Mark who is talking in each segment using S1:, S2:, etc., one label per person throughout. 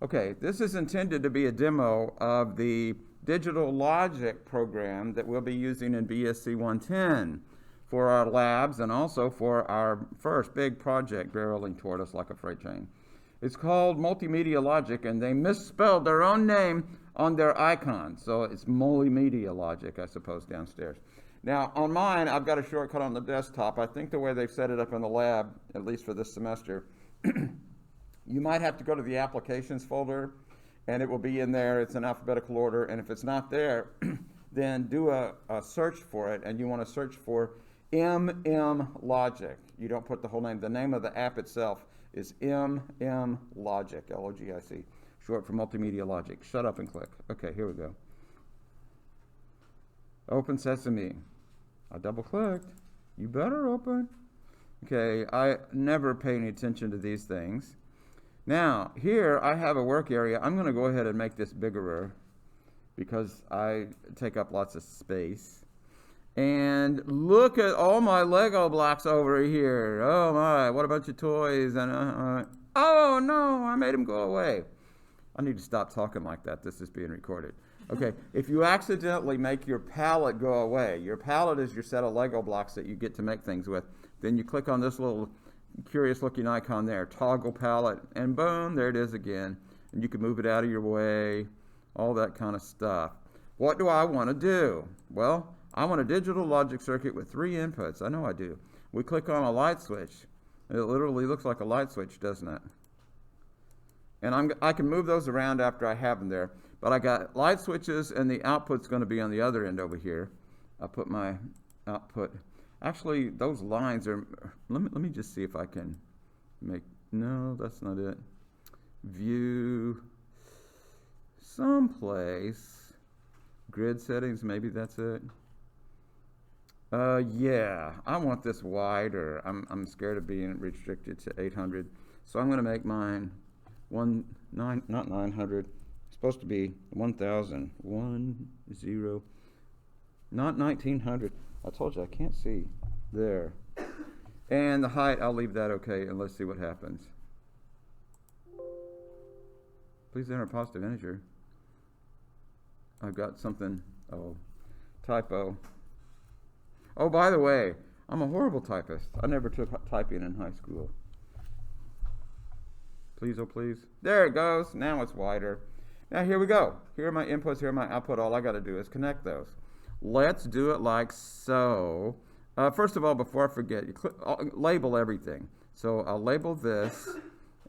S1: Okay, this is intended to be a demo of the digital logic program that we'll be using in BSc 110 for our labs and also for our first big project barreling toward us like a freight train. It's called Multimedia Logic, and they misspelled their own name on their icon. So it's Multimedia Logic, I suppose, downstairs. Now, on mine, I've got a shortcut on the desktop. I think the way they've set it up in the lab, at least for this semester, you might have to go to the applications folder, and it will be in there. It's in alphabetical order, and if it's not there, then do a search for it, and you want to search for MMLogic. You don't put the whole name. The name of the app itself is MMLogic, L-O-G-I-C, short for Multimedia Logic. Shut up and click. Okay, here we go. Open Sesame. I double-clicked. You better open. Okay, I never pay any attention to these things. Now, here I have a work area. I'm going to go ahead and make this bigger because I take up lots of space. And look at all my Lego blocks over here. Oh my, what a bunch of toys. And oh no, I made them go away. I need to stop talking like that. This is being recorded. Okay, if you accidentally make your palette go away, your palette is your set of Lego blocks that you get to make things with, then you click on this little curious looking icon there, toggle palette, and boom, there it is again. And you can move it out of your way, all that kind of stuff. What do I want to do? Well, I want a digital logic circuit with 3 inputs. I know I do. We click on a light switch. It literally looks like a light switch, doesn't it? And I can move those around after I have them there. But I got light switches, and the output's going to be on the other end over here. I'll put my output. Actually, those lines are, let me just see if I can make, no, that's not it. View someplace. Grid settings, maybe that's it. Yeah, I want this wider. I'm scared of being restricted to 800. So I'm going to make mine not 900. It's supposed to be 1,000. 10, not 1900. I told you I can't see. There. And the height, I'll leave that okay, and let's see what happens. Please enter a positive integer. I've got something, typo. Oh, by the way, I'm a horrible typist. I never took typing in high school. Please, oh please. There it goes. Now it's wider. Now here we go. Here are my inputs, here are my output. All I got to do is connect those. Let's do it like so. First of all, before I forget, you label everything. So I'll label this,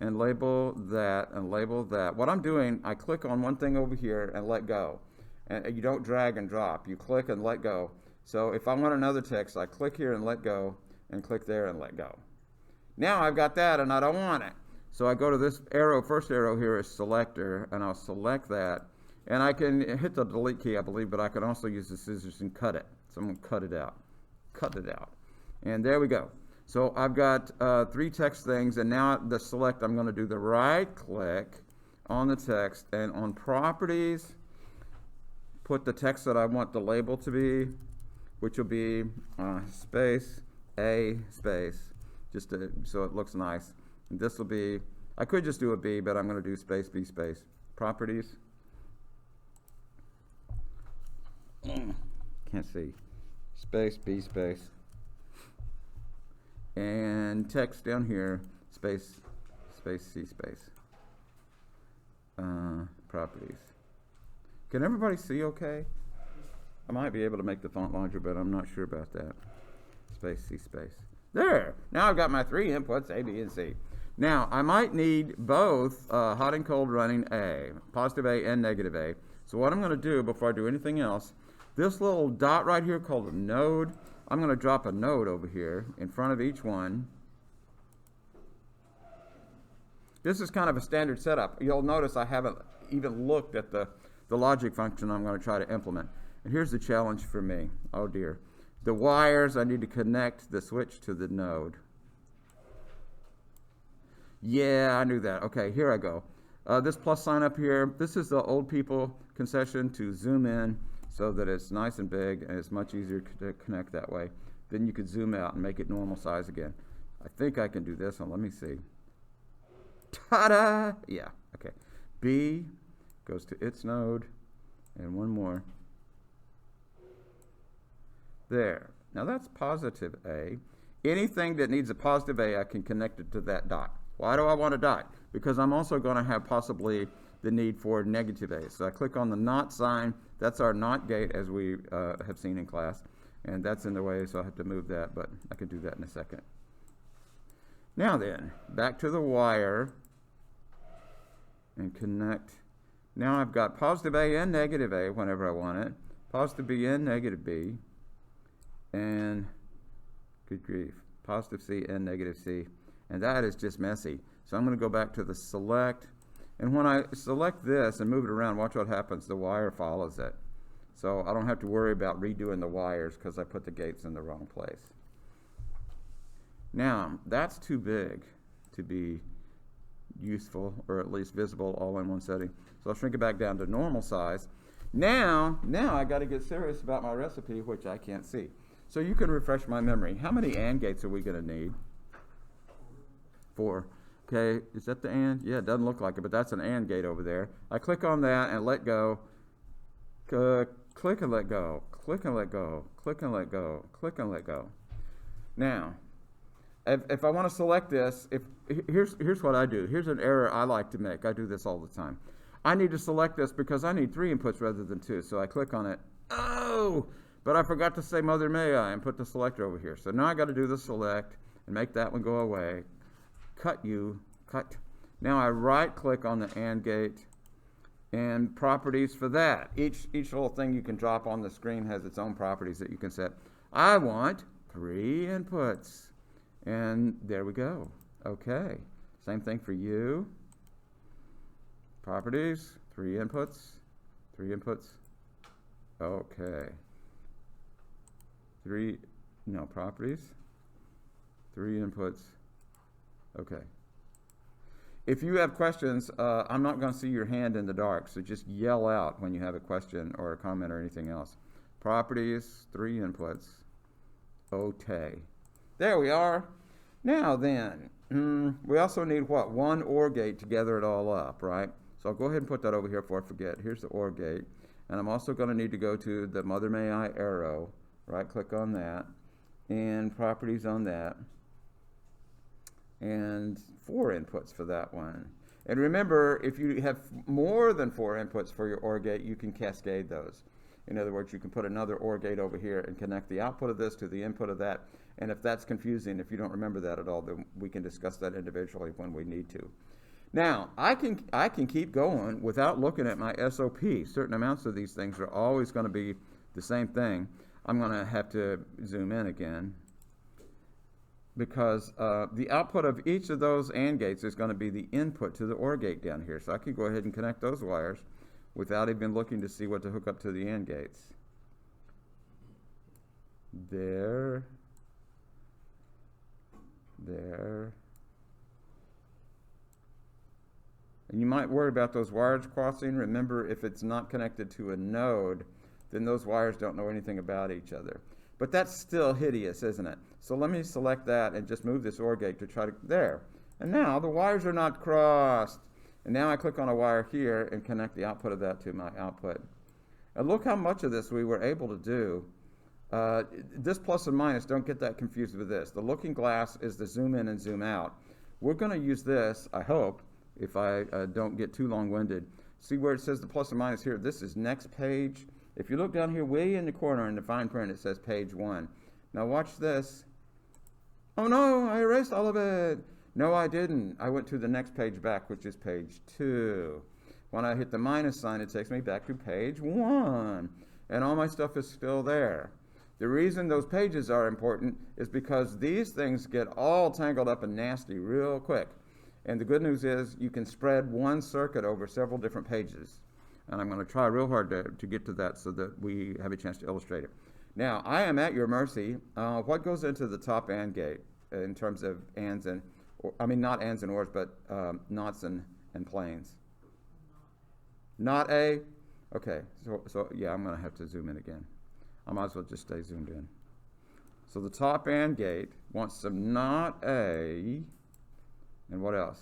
S1: and label that, and label that. What I'm doing, I click on one thing over here and let go. And you don't drag and drop. You click and let go. So if I want another text, I click here and let go, and click there and let go. Now I've got that, and I don't want it. So I go to this arrow, first arrow here is selector, and I'll select that. And I can hit the delete key, I believe, but I can also use the scissors and cut it. So I'm going to cut it out. Cut it out. And there we go. So I've got 3 text things, and now the select, I'm going to do the right click on the text, and on properties, put the text that I want the label to be, which will be space, A, space, just so it looks nice. And this will be, I could just do a B, but I'm going to do space, B, space. Properties. Can't see. Space, B, space. And text down here, space, space, C, space. Properties. Can everybody see okay? I might be able to make the font larger, but I'm not sure about that. Space, C, space. There! Now I've got my 3 inputs, A, B, and C. Now, I might need both hot and cold running A, positive A and negative A. So what I'm going to do before I do anything else, this little dot right here called a node, I'm going to drop a node over here in front of each one. This is kind of a standard setup. You'll notice I haven't even looked at the logic function I'm going to try to implement. And here's the challenge for me. Oh dear. The wires, I need to connect the switch to the node. Yeah, I knew that. Okay, here I go. This plus sign up here, this is the old people concession to zoom in so that it's nice and big and it's much easier to connect that way. Then you could zoom out and make it normal size again. I think I can do this one. Let me see. Ta-da! Yeah, okay. B goes to its node, and one more. There. Now that's positive A. Anything that needs a positive A, I can connect it to that dot. Why do I want a dot? Because I'm also going to have possibly the need for negative A. So I click on the not sign. That's our not gate, as we have seen in class. And that's in the way, so I have to move that, but I can do that in a second. Now then, back to the wire and connect. Now I've got positive A and negative A whenever I want it. Positive B and negative B. And, good grief, positive C and negative C. And that is just messy. So I'm going to go back to the select. And when I select this and move it around, watch what happens. The wire follows it. So I don't have to worry about redoing the wires because I put the gates in the wrong place. Now, that's too big to be useful, or at least visible, all in one setting. So I'll shrink it back down to normal size. Now I got to get serious about my recipe, which I can't see. So you can refresh my memory. How many AND gates are we going to need? 4. Okay, is that the AND? Yeah, it doesn't look like it, but that's an AND gate over there. I click on that and let go. Click and let go. Click and let go. Click and let go. Click and let go. Now, if I want to select this, here's what I do. Here's an error I like to make. I do this all the time. I need to select this because I need 3 inputs rather than 2. So I click on it. Oh, but I forgot to say Mother May I and put the selector over here. So now I got to do the select and make that one go away. Cut. Now I right click on the AND gate and properties for that. Each little thing you can drop on the screen has its own properties that you can set. I want 3 inputs. And there we go. Okay. Same thing for you. Properties, 3 inputs. 3 inputs. Okay. Properties. 3 inputs. Okay. If you have questions, I'm not going to see your hand in the dark, so just yell out when you have a question or a comment or anything else. Properties, 3 inputs. Okay. There we are. Now then, we also need what? 1 OR gate to gather it all up, right? So I'll go ahead and put that over here before I forget. Here's the OR gate. And I'm also going to need to go to the Mother May I arrow. Right click on that. And properties on that. And 4 inputs for that one. And remember, if you have more than 4 inputs for your OR gate, you can cascade those. In other words, you can put another OR gate over here and connect the output of this to the input of that. And if that's confusing, if you don't remember that at all, then we can discuss that individually when we need to. Now, I can keep going without looking at my SOP. Certain amounts of these things are always going to be the same thing. I'm going to have to zoom in again because the output of each of those AND gates is going to be the input to the OR gate down here. So I can go ahead and connect those wires without even looking to see what to hook up to the AND gates. There. And you might worry about those wires crossing. Remember, if it's not connected to a node, then those wires don't know anything about each other. But that's still hideous, isn't it? So let me select that and just move this OR gate to try to, there. And now the wires are not crossed. And now I click on a wire here and connect the output of that to my output. And look how much of this we were able to do. This plus and minus, don't get that confused with this. The looking glass is the zoom in and zoom out. We're going to use this, I hope, if I don't get too long-winded. See where it says the plus and minus here? This is next page. If you look down here way in the corner in the fine print, it says page 1. Now watch this. Oh no, I erased all of it. No, I didn't. I went to the next page back, which is page 2. When I hit the minus sign, it takes me back to page 1. And all my stuff is still there. The reason those pages are important is because these things get all tangled up and nasty real quick. And the good news is you can spread one circuit over several different pages. And I'm going to try real hard to get to that so that we have a chance to illustrate it. Now, I am at your mercy. What goes into the top AND gate in terms of ANDs and, not ANDs and ORs, but NOTs and planes? Not A? Okay, so yeah, I'm going to have to zoom in again. I might as well just stay zoomed in. So the top AND gate wants some not A, and what else?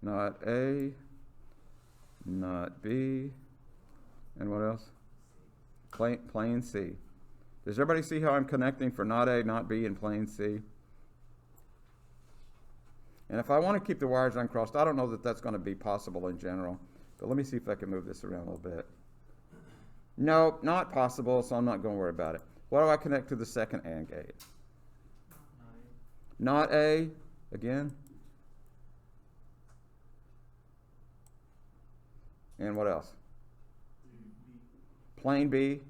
S1: Not A, not B. And what else? Plane C. Does everybody see how I'm connecting for not A, not B, and plane C? And if I want to keep the wires uncrossed, I don't know that that's going to be possible in general. But let me see if I can move this around a little bit. No, not possible, so I'm not going to worry about it. What do I connect to the second AND gate? Not A, again. And what else? Plane B.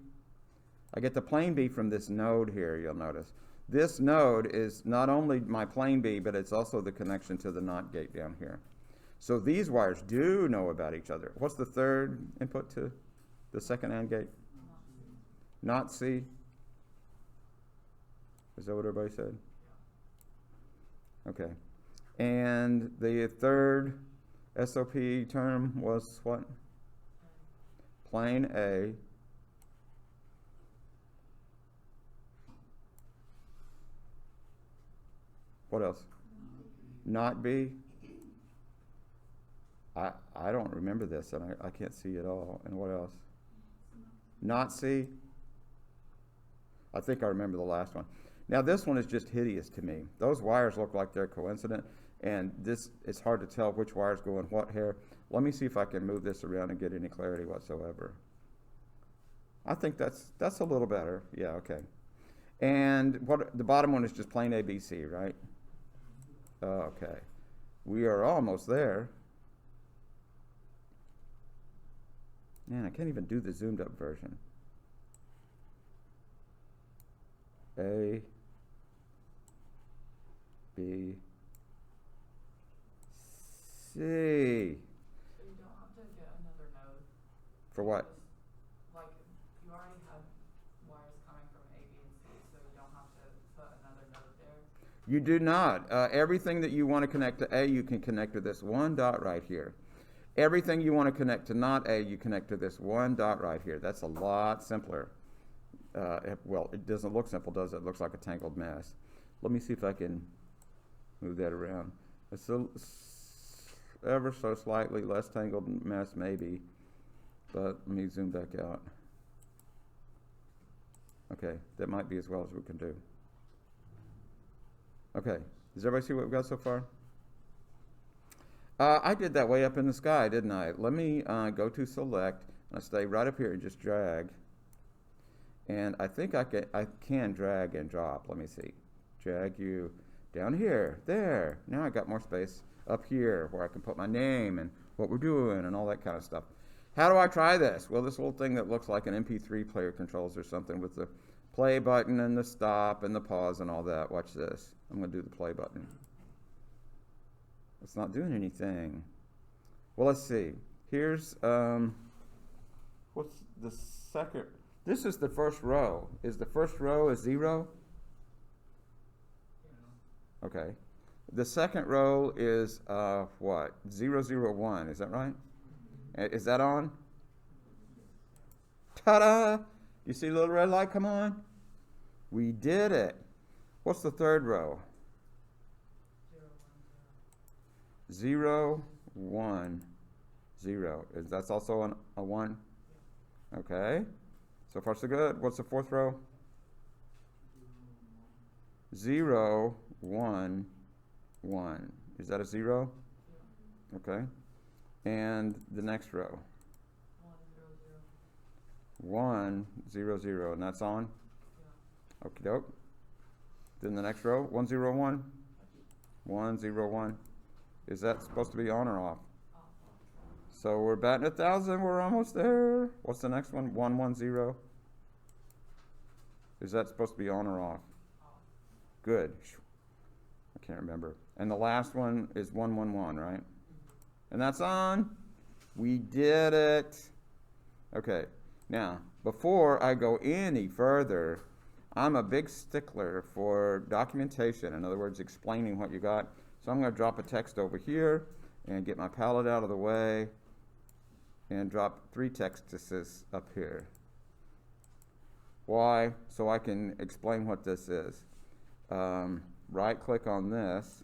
S1: I get the plane B from this node here, you'll notice. This node is not only my plane B, but it's also the connection to the NOT gate down here. So these wires do know about each other. What's the third input to the second AND gate? Not C. Is that what everybody said? Okay. And the third SOP term was what? Plane A. What else? Not B. I don't remember this, and I can't see it all. And what else? Not C. I think I remember the last one. Now this one is just hideous to me. Those wires look like they're coincident, and this it's hard to tell which wires go in what here. Let me see if I can move this around and get any clarity whatsoever. I think that's a little better. Yeah, okay. And what the bottom one is just plain ABC, right? Okay. We are almost there. Man, I can't even do the zoomed up version. A, B, C.
S2: So you don't have to get another node.
S1: For what?
S2: Like, you already have wires coming from A, B, and C, so you don't have to put another node there?
S1: You do not. Everything that you want to connect to A, you can connect to this one dot right here. Everything you want to connect to not A, you connect to this one dot right here. That's a lot simpler. Well, it doesn't look simple, does it? It looks like a tangled mess. Let me see if I can move that around. It's ever so slightly less tangled mess, maybe. But let me zoom back out. Okay, that might be as well as we can do. Okay, does everybody see what we've got so far? I did that way up in the sky, didn't I? Let me go to select, and I stay right up here and just drag. And I think I can drag and drop. Let me see. Drag you down here, there. Now I got more space up here where I can put my name and what we're doing and all that kind of stuff. How do I try this? Well, this little thing that looks like an MP3 player controls or something with the play button and the stop and the pause and all that. Watch this. I'm going to do the play button. It's not doing anything. Well, let's see. Here's, what's the second? This is the first row. Is the first row a 0? Okay. The second row is what? 0, 0, 1. Is that right? Is that on? Ta-da! You see the little red light come on? We did it. What's the third row? 0, 1, 0. That's also a 1? Okay. So far so good. What's the fourth row? 0, 1, 1. Is that a 0? Okay. And the next row? 1, 0, 0. And that's on? Okie doke. Then the next row? 1, 0, 1? 1, 0, 1. Is that supposed to be on or off? So we're batting 1,000. We're almost there. What's the next one? 1, 1, 0. Is that supposed to be on or off? Good. I can't remember. And the last one is 1, 1, 1, right? And that's on. We did it. Okay. Now, before I go any further, I'm a big stickler for documentation. In other words, explaining what you got. So I'm going to drop a text over here and get my palette out of the way and drop 3 textuses up here. Why? So I can explain what this is. Right click on this.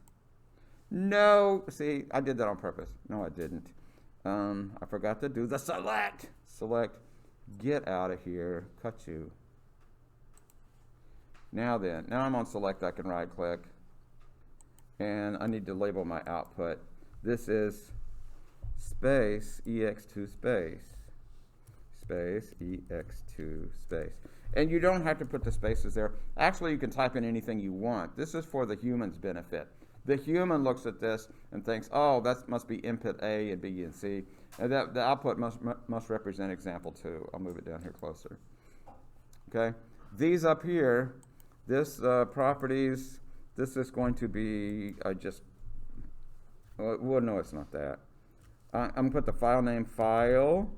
S1: No, see, I did that on purpose. No, I didn't. I forgot to do the select. Select, get out of here, cut you. Now then, now I'm on select, I can right click. And I need to label my output. This is space, ex2 space. Space, ex2 space. And you don't have to put the spaces there. Actually, you can type in anything you want. This is for the human's benefit. The human looks at this and thinks, oh, that must be input A and B and C. And that the output must represent example 2. I'll move it down here closer. Okay? These up here, this properties, this is going to be, well, no, it's not that. I'm going to put the file name file.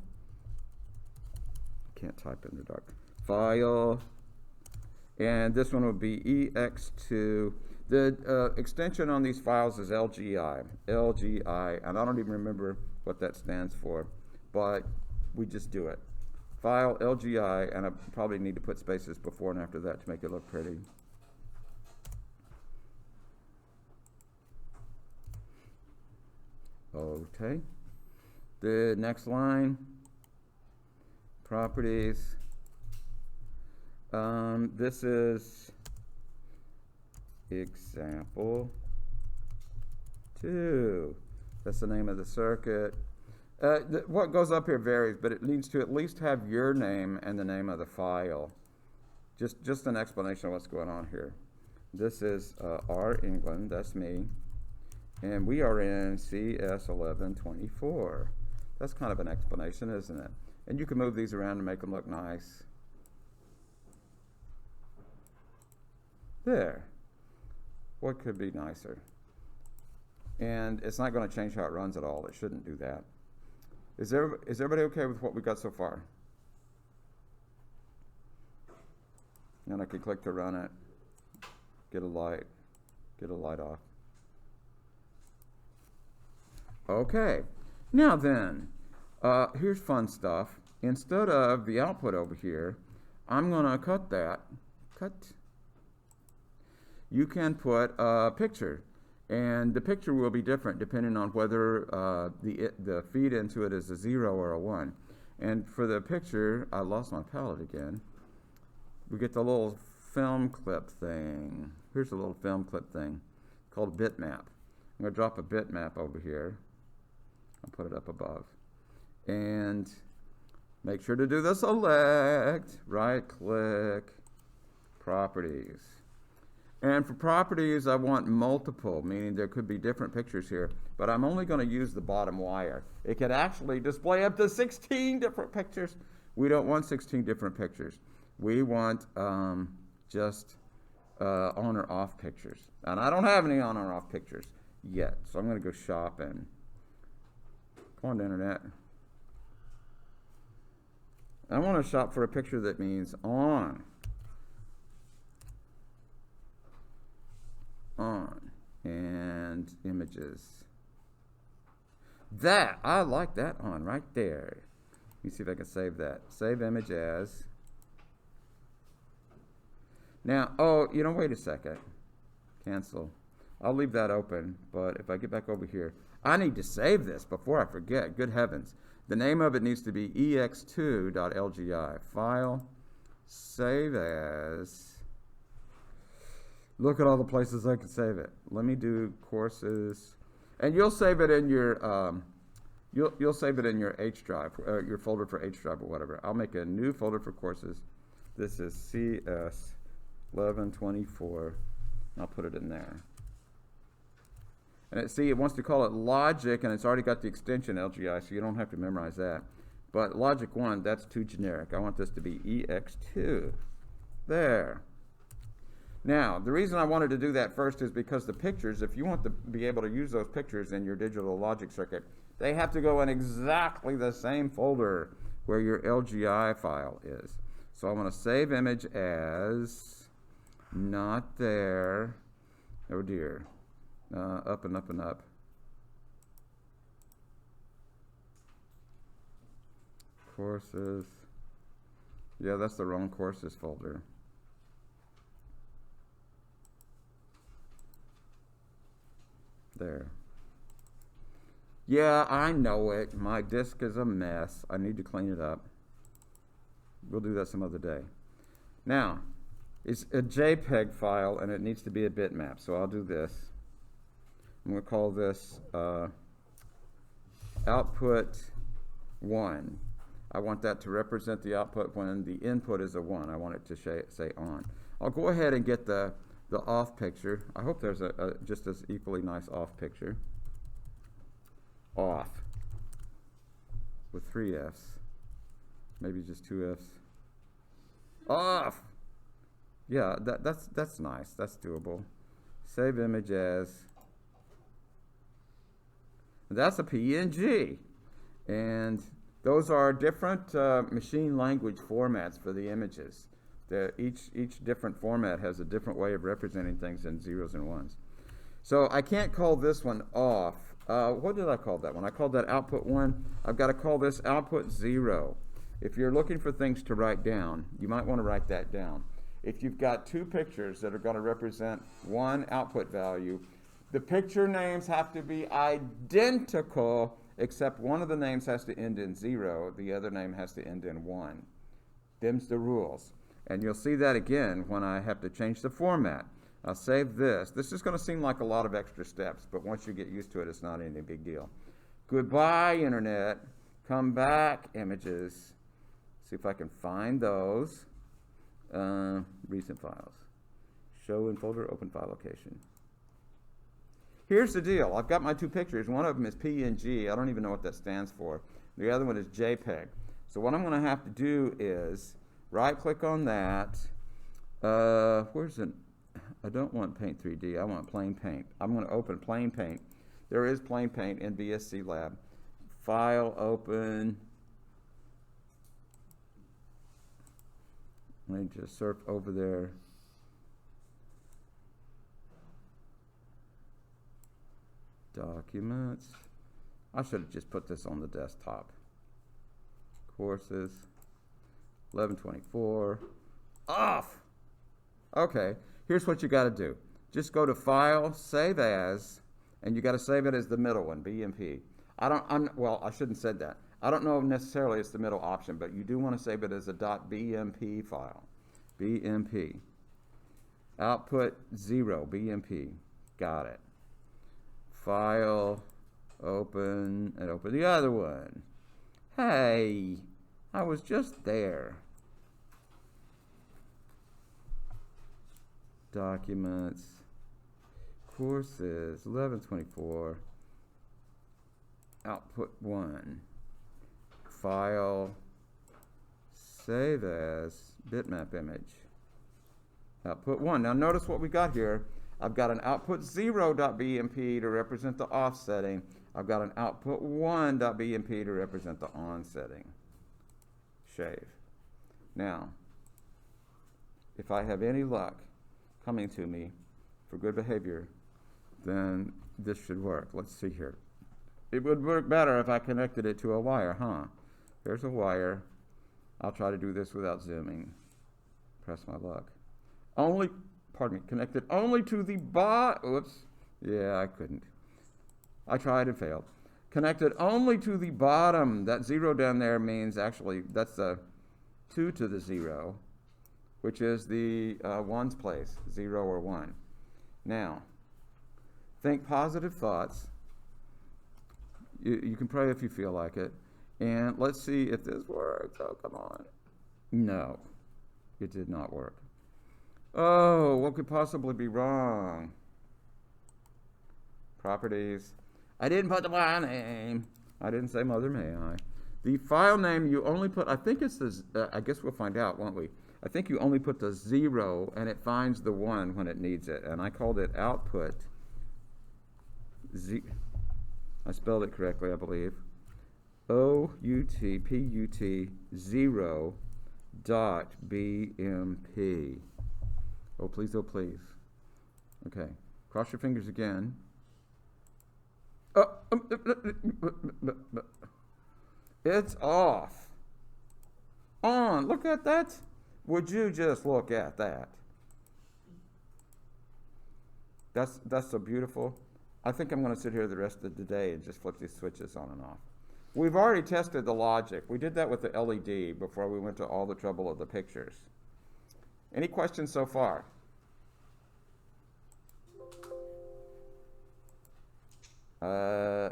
S1: Can't type in the dark. File. And this one would be ex2. The extension on these files is LGI. LGI. And I don't even remember what that stands for. But we just do it. File LGI. And I probably need to put spaces before and after that to make it look pretty. Okay. The next line. Properties. This is example 2. That's the name of the circuit. What goes up here varies, but it needs to at least have your name and the name of the file. Just an explanation of what's going on here. This is R England, that's me, and we are in CS1124. That's kind of an explanation, isn't it? And you can move these around and make them look nice. There. What could be nicer? And it's not going to change how it runs at all. It shouldn't do that. Is everybody okay with what we got so far? And I can click to run it. Get a light off. Okay. Now then, here's fun stuff. Instead of the output over here, I'm going to cut that. Cut. You can put a picture, and the picture will be different depending on whether the feed into it is a 0 or a 1. And for the picture, I lost my palette again. We get the little film clip thing. Here's a little film clip thing called bitmap. I'm going to drop a bitmap over here. I'll put it up above. And make sure to do the select, right click, properties. And for properties, I want multiple, meaning there could be different pictures here, but I'm only going to use the bottom wire. It could actually display up to 16 different pictures. We don't want 16 different pictures. We want just on or off pictures. And I don't have any on or off pictures yet, so I'm going to go shopping. Come on, the internet. I want to shop for a picture that means on. And images. That, I like that on right there. Let me see if I can save that. Save image as. Now, oh, wait a second. Cancel. I'll leave that open, but if I get back over here, I need to save this before I forget. Good heavens. The name of it needs to be ex2.lgi. File, save as. Look at all the places I can save it. Let me do courses, and you'll save it in your you'll save it in your H drive, your folder for H drive or whatever. I'll make a new folder for courses. This is CS 1124. I'll put it in there. And it wants to call it logic, and it's already got the extension LGI, so you don't have to memorize that. But logic 1, that's too generic. I want this to be EX2. There. Now, the reason I wanted to do that first is because the pictures, if you want to be able to use those pictures in your digital logic circuit, they have to go in exactly the same folder where your LGI file is. So I want to save image as not there. Oh dear. Up and up and up. Courses. Yeah, that's the wrong courses folder. There. Yeah, I know it. My disk is a mess. I need to clean it up. We'll do that some other day. Now, it's a JPEG file, and it needs to be a bitmap. So I'll do this. I'm going to call this output 1. I want that to represent the output when the input is a 1. I want it to say on. I'll go ahead and get the off picture. I hope there's a just as equally nice off picture. Off with 3 F's. Maybe just 2 F's. Off! Yeah, that's nice. That's doable. Save image as. That's a PNG. And those are different machine language formats for the images. Each different format has a different way of representing things in zeros and ones. So I can't call this one off. What did I call that one? I called that output 1. I've got to call this output 0. If you're looking for things to write down, you might want to write that down. If you've got 2 pictures that are going to represent one output value, the picture names have to be identical, except one of the names has to end in 0, the other name has to end in 1. Them's the rules. And you'll see that again when I have to change the format. I'll save this. This is going to seem like a lot of extra steps, but once you get used to it, it's not any big deal. Goodbye, Internet. Come back, images. See if I can find those. Recent files. Show in folder, open file location. Here's the deal. I've got my 2 pictures. One of them is PNG. I don't even know what that stands for. The other one is JPEG. So what I'm going to have to do is right-click on that. Where's it? I don't want Paint 3D. I want Plain Paint. I'm going to open Plain Paint. There is Plain Paint in VSC Lab. File, open. Let me just surf over there. Documents. I should have just put this on the desktop. Courses. 1124. Off! Okay, here's what you got to do. Just go to File, Save As, and you got to save it as the middle one, BMP. Well, I shouldn't have said that. I don't know if necessarily it's the middle option, but you do want to save it as a .bmp file. BMP. Output 0, BMP. Got it. File, open, and open the other one. Hey, I was just there. Documents, courses, 1124, output 1, file, save as, bitmap image, output 1. Now notice what we got here. I've got an output 0.bmp to represent the off setting. I've got an output 1.bmp to represent the on setting. Shave. Now, if I have any luck coming to me for good behavior, then this should work. Let's see here. It would work better if I connected it to a wire, huh? There's a wire. I'll try to do this without zooming. Press my luck. Connected only to the oops. Yeah, I couldn't. I tried and failed. Connected only to the bottom. That 0 down there means actually that's a 2 to the 0, which is the ones place, 0 or 1. Now, think positive thoughts. You can pray if you feel like it. And let's see if this works. Oh, come on. No, it did not work. Oh, what could possibly be wrong? Properties. I didn't put the file name. I didn't say Mother May I. The file name you only put, I think it's the, I guess we'll find out, won't we? I think you only put the 0 and it finds the 1 when it needs it. And I called it output. I spelled it correctly, I believe. OUTPUT 0.bmp. Oh, please, oh, please. Okay. Cross your fingers again. It's off. On. Look at that. Would you just look at that? That's so beautiful. I think I'm going to sit here the rest of the day and just flip these switches on and off. We've already tested the logic. We did that with the LED before we went to all the trouble of the pictures. Any questions so far?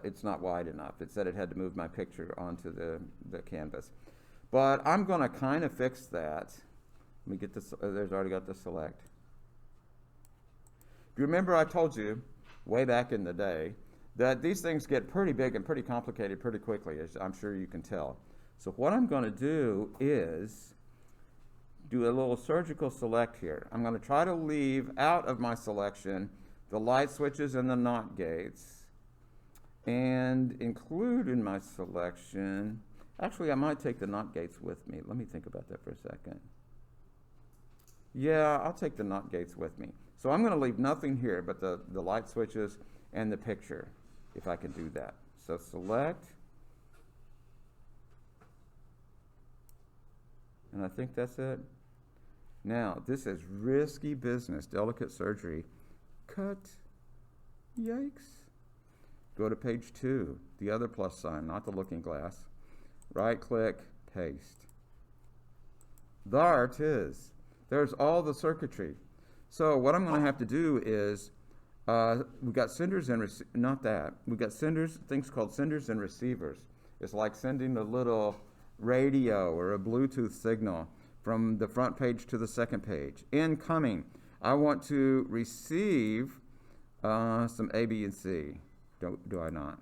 S1: It's not wide enough. It said it had to move my picture onto the canvas. But I'm going to kind of fix that. Let me get this. There's already got the select. Do you remember I told you way back in the day that these things get pretty big and pretty complicated pretty quickly, as I'm sure you can tell. So what I'm going to do is do a little surgical select here. I'm going to try to leave out of my selection the light switches and the NOT gates, and include in my selection, actually I might take the NOT gates with me. Let me think about that for a second. Yeah, I'll take the NOT gates with me. So I'm going to leave nothing here but the light switches and the picture, if I can do that. So select, and I think that's it. Now, this is risky business, delicate surgery. Cut, yikes. Go to page 2, the other plus sign, not the looking glass. Right click, paste. There it is. There's all the circuitry. So what I'm going to have to do is, we've got senders and not that. We've got senders, things called senders and receivers. It's like sending a little radio or a Bluetooth signal from the front page to the second page. Incoming. I want to receive some A, B, and C. Do I not?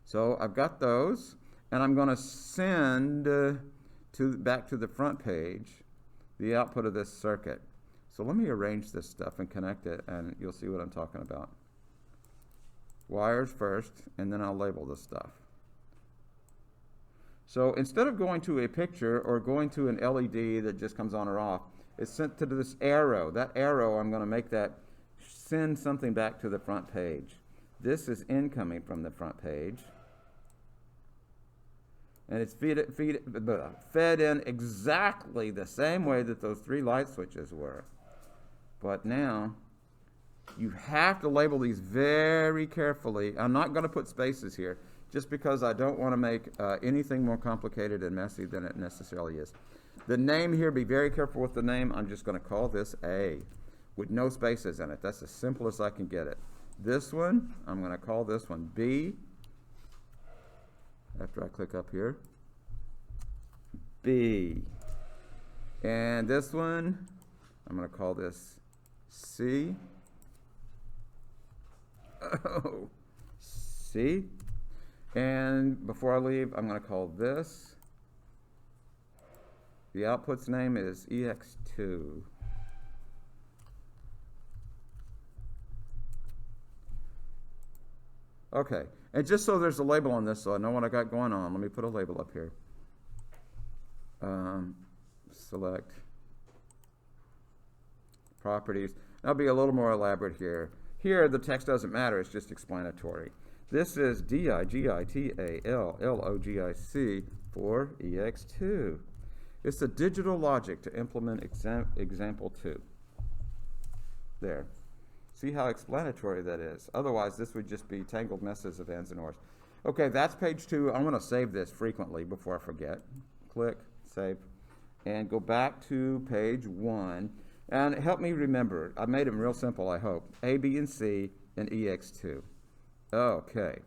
S1: So I've got those, and I'm going to send back to the front page the output of this circuit. So let me arrange this stuff and connect it, and you'll see what I'm talking about. Wires first, and then I'll label the stuff. So instead of going to a picture or going to an LED that just comes on or off, it's sent to this arrow. That arrow, I'm going to make that send something back to the front page. This is incoming from the front page. And it's fed in exactly the same way that those 3 light switches were. But now, you have to label these very carefully. I'm not going to put spaces here, just because I don't want to make anything more complicated and messy than it necessarily is. The name here, be very careful with the name. I'm just going to call this A, with no spaces in it. That's as simple as I can get it. This one, I'm going to call this one B. After I click up here, B. And this one, I'm going to call this C. Oh, C. And before I leave, I'm going to call this, the output's name is EX2. Okay, and just so there's a label on this, so I know what I got going on, let me put a label up here. Select properties. I'll be a little more elaborate here. Here, the text doesn't matter, it's just explanatory. This is DIGITALLOGIC for EX2. It's a digital logic to implement example 2. There. See how explanatory that is. Otherwise, this would just be tangled messes of ands and ors. Okay, that's page 2. I'm going to save this frequently before I forget. Click, save, and go back to page 1. And help me remember. I made them real simple, I hope. A, B, and C, and EX2. Okay.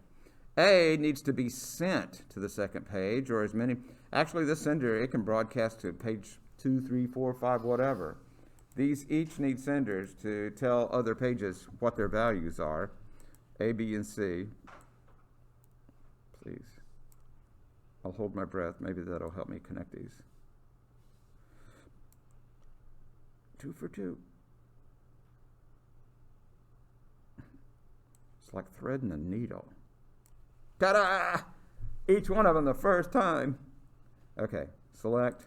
S1: A needs to be sent to the second page, or as many. Actually, this sender, it can broadcast to page 2, 3, 4, 5, whatever. These each need senders to tell other pages what their values are. A, B, and C. Please. I'll hold my breath. Maybe that'll help me connect these. 2 for 2. It's like threading a needle. Ta-da! Each one of them the first time. Okay, select.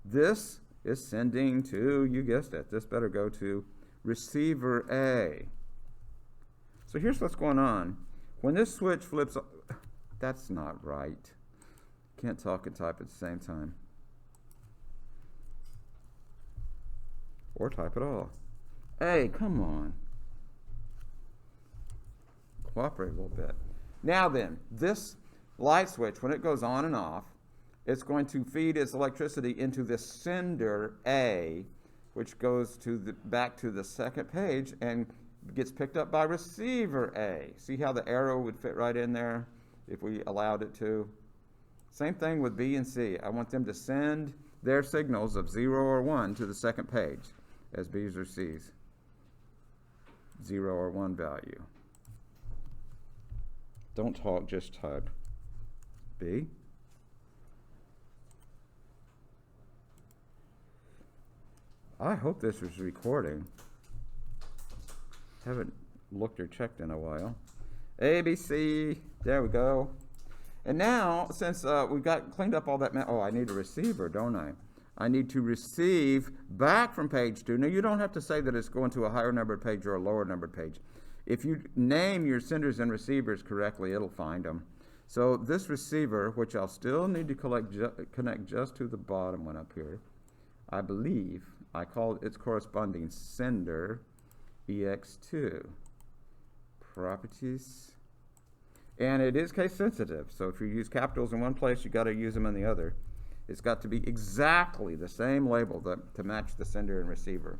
S1: This is sending to, you guessed it, this better go to receiver A. So here's what's going on. When this switch flips, that's not right. Can't talk and type at the same time. Or type at all. Hey, come on. cooperate a little bit. Now then, this light switch, when it goes on and off, it's going to feed its electricity into this sender A, which goes back to the second page and gets picked up by receiver A. See how the arrow would fit right in there if we allowed it to? Same thing with B and C. I want them to send their signals of 0 or 1 to the second page as B's or C's. 0 or 1 value. Don't talk, just type. B. I hope this is recording. Haven't looked or checked in a while. A, B, C. There we go. And now, since we've got cleaned up all that, I need a receiver, don't I? I need to receive back from page 2. Now, you don't have to say that it's going to a higher numbered page or a lower numbered page. If you name your senders and receivers correctly, it'll find them. So this receiver, which I'll still need to connect just to the bottom one up here, I believe I call its corresponding sender EX2. Properties. And it is case sensitive, so if you use capitals in one place, you've got to use them in the other. It's got to be exactly the same label to match the sender and receiver.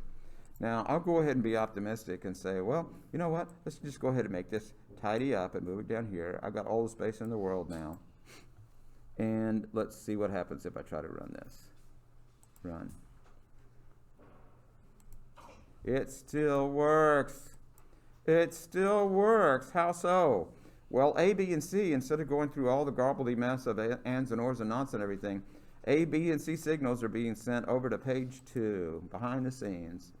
S1: Now, I'll go ahead and be optimistic and say, well, you know what? Let's just go ahead and make this tidy up and move it down here. I've got all the space in the world now. And let's see what happens if I try to run this. Run. It still works. It still works. How so? Well, A, B, and C, instead of going through all the garbledy mess of ands and ors and nonce and everything, A, B, and C signals are being sent over to page 2, behind the scenes,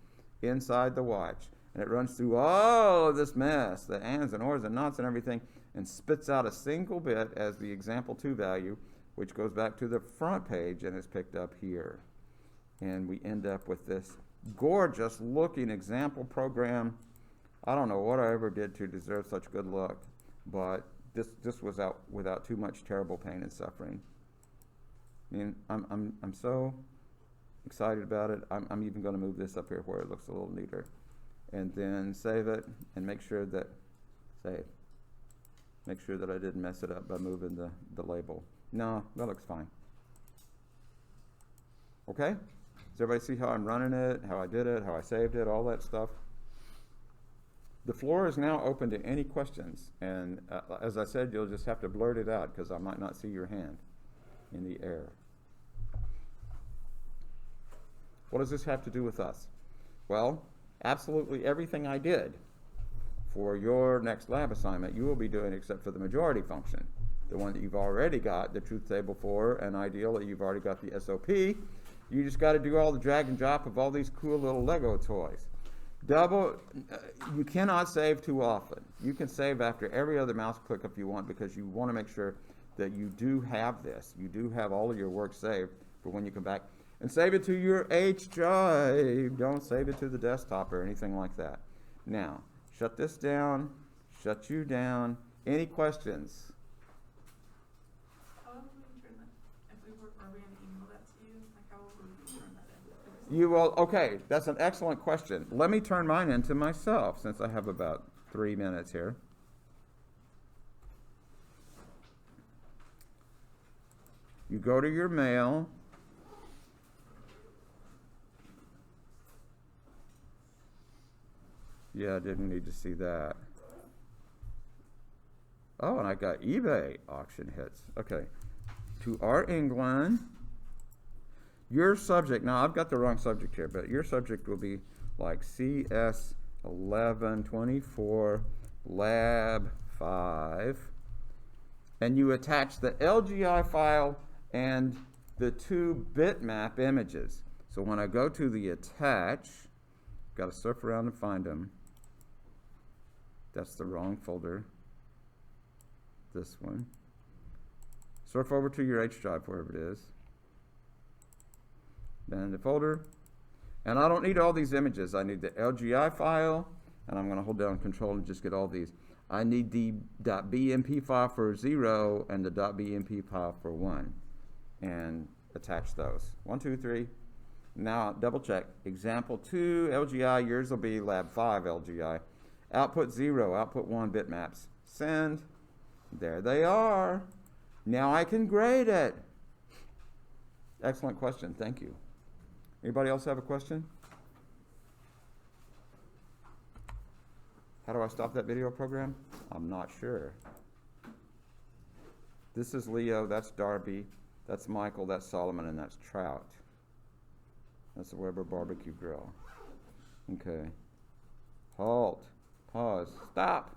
S1: inside the watch. And it runs through all of this mess, the ands and ors and nonce and everything, and spits out a single bit as the example 2 value, which goes back to the front page and is picked up here. And we end up with this gorgeous looking example program. I don't know what I ever did to deserve such good luck, but this was out without too much terrible pain and suffering. I mean, I'm so excited about it. I'm even going to move this up here where it looks a little neater, and then save it and make sure that Make sure that I didn't mess it up by moving the label. No, that looks fine. Okay? Does everybody see how I'm running it, how I did it, how I saved it, all that stuff? The floor is now open to any questions, and as I said, you'll just have to blurt it out because I might not see your hand in the air. What does this have to do with us? Well, absolutely everything I did for your next lab assignment you will be doing except for the majority function, the one that you've already got the truth table for, and ideally you've already got the SOP. You just got to do all the drag and drop of all these cool little Lego toys. You cannot save too often. You can save after every other mouse click if you want, because you want to make sure that you do have this. You do have all of your work saved for when you come back. And save it to your H drive. Don't save it to the desktop or anything like that. Now, shut this down. Shut you down. Any questions?
S2: How would we turn that? If we were going to email that to you, like how would we turn that in?
S1: You will, okay, that's an excellent question. Let me turn mine into myself since I have about 3 minutes here. You go to your mail. Yeah, I didn't need to see that. Oh, and I got eBay auction hits. Okay. To R. England. Your subject, now I've got the wrong subject here, but your subject will be like CS 1124 Lab 5. And you attach the LGI file and the 2 bitmap images. So when I go to the attach, got to surf around and find them. That's the wrong folder. This one. Surf over to your H drive, wherever it is. Then the folder. And I don't need all these images. I need the LGI file, and I'm going to hold down Control and just get all these. I need the .bmp file for 0 and the .bmp file for 1, and attach those. 1, 2, 3. Now double check. Example 2 LGI. Yours will be Lab 5 LGI. Output 0, output 1 bitmaps. Send. There they are. Now I can grade it. Excellent question. Thank you. Anybody else have a question? How do I stop that video program? I'm not sure. This is Leo, that's Darby, that's Michael, that's Solomon, and that's Trout. That's the Weber Barbecue Grill. Okay. Halt. Pause. Stop.